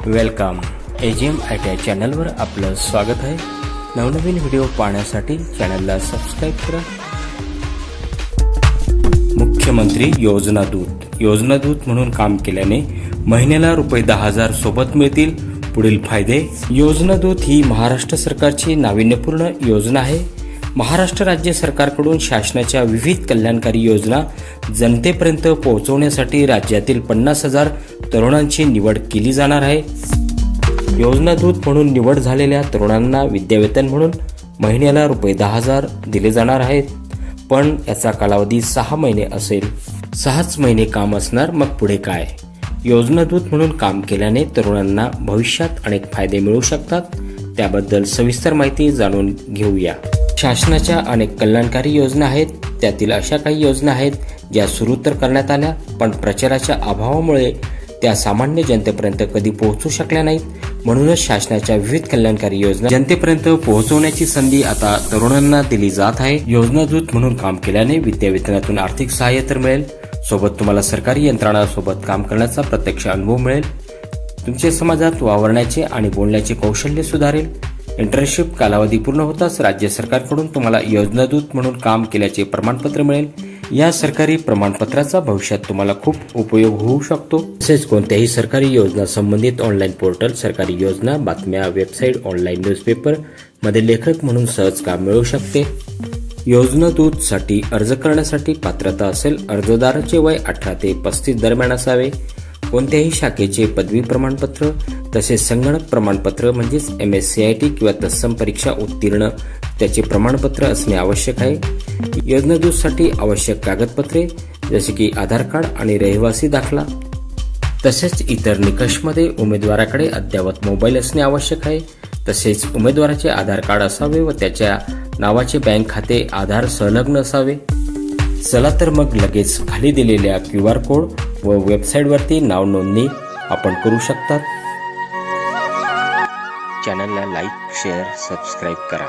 Welcome AGM IT चॅनलवर आपलं स्वागत आहे। नवनवीन व्हिडिओ पाहण्यासाठी चॅनलला सबस्क्राइब करा। मुख्यमंत्री योजना दूत म्हणून काम केल्याने महिन्याला ₹10,000 सोबत मिळतील। पुढील फायदे। योजना दूत ही महाराष्ट्र सरकारची नाविन्यपूर्ण योजना आहे। महाराष्ट्र राज्य सरकारकडून शासनाच्या विविध कल्याणकारी योजना जनतेपर्यंत पोहोचवण्यासाठी राज्यातील 50,000 तरुणांची निवड केली जाणार आहे। योजना दूत म्हणून निवड झालेल्या तरुणांना विद्यावेतन म्हणून महिन्याला ₹10,000 दिले जाणार आहेत, पण याचा कालावधी 6 महिने असेल। 6च महिने काम असणार, मग पुढे काय? योजना दूत म्हणून काम केल्याने तरुणांना भविष्यात अनेक फायदे मिळू शकतात, त्याबद्दल सविस्तर माहिती जाणून घेऊया। शासनाच्या अनेक कल्याणकारी योजना आहेत, त्यातील अशा काही योजना आहेत ज्या सुरू तर करण्यात आल्या, पण प्रचाराच्या अभावामुळे त्या सामान्य जनतेपर्यंत कधी पोहोचू शकल्या नाहीत। म्हणूनच शासनाच्या विविध कल्याणकारी योजना जनतेपर्यंत पोहोचवण्याची संधी आता तरुणांना दिली जात आहे। योजना दूत म्हणून काम केल्याने विद्यावेतनातून आर्थिक सहाय्य तर मिळेल, सोबत तुम्हाला सरकारी यंत्रणांसोबत काम करण्याचा प्रत्यक्ष अनुभव मिळेल। तुमचे समाजात वावरण्याचे आणि बोलण्याचे कौशल्य सुधारेल। इंटर्नशिप कालावधी पूर्ण होताच राज्य सरकारकडून तुम्हाला योजना दूत म्हणून काम केल्याचे प्रमाणपत्र मिळेल। या सरकारी प्रमाणपत्राचा भविष्यात तुम्हाला खूप उपयोग होऊ शकतो। तसेच कोणत्याही सरकारी योजना संबंधित ऑनलाईन पोर्टल, सरकारी योजना, बातम्या, वेबसाईट, ऑनलाईन न्यूजपेपर मध्ये लेखक म्हणून सहज काम मिळू शकते। योजना दूत साठी अर्ज करण्यासाठी पात्रता असेल, अर्जदाराचे वय 18 ते 35 दरम्यान असावे। कोणत्याही शाखेचे पदवी प्रमाणपत्र तसेच संगणक प्रमाणपत्र म्हणजेच MSCIT किंवा तत्सम परीक्षा उत्तीर्ण त्याचे प्रमाणपत्र असणे आवश्यक आहे। योजना दूत साठी आवश्यक कागदपत्रे जसे की आधार कार्ड आणि रहिवासी दाखला, तसेच इतर निकषमध्ये उमेदवाराकडे अद्ययावत मोबाईल असणे आवश्यक आहे। तसेच उमेदवाराचे आधार कार्ड असावे व त्याच्या नावाचे बँक खाते आधार संलग्न असावे। चला तर मग लगेच खाली दिलेल्या QR कोड व वेबसाईटवरती नाव नोंदणी आपण करू शकतात। चॅनलला लाईक, शेअर, सबस्क्राईब करा।